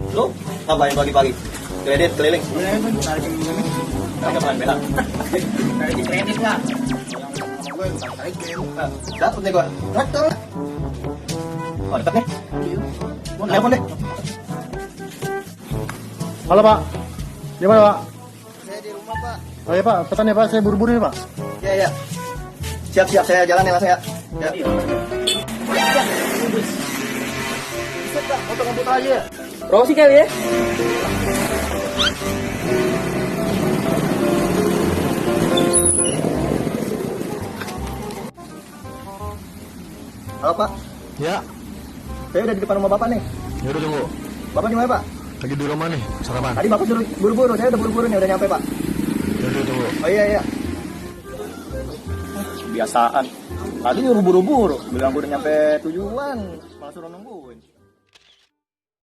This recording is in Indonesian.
Lu ngapain pagi-pagi? Kredit keliling. Tarik apaan bela? Tarik kredit lah. Dapat nih gua. Dapat. Oh, dekat nih. Mau telepon deh. Halo Pak, gimana Pak? Saya di rumah, Pak. Oh ya Pak, pesan ya Pak, saya buru-buru nih Pak. Iya, iya. Siap-siap, saya jalan ya langsung ya. Ya. Bisa Pak, foto komputer aja ya. Promosi kali ya. Halo Pak, Ya, saya udah di depan rumah Bapak nih. yaudah tunggu. Bapak di mana Pak? Lagi di rumah nih, sarapan. Tadi Bapak suruh buru-buru, saya udah buru-buru nih, udah nyampe Pak. Yaudah tunggu. Oh iya, iya. Kebiasaan. Tadi nyuruh buru-buru, bilang gue udah nyampe tujuan, malah suruh nungguin.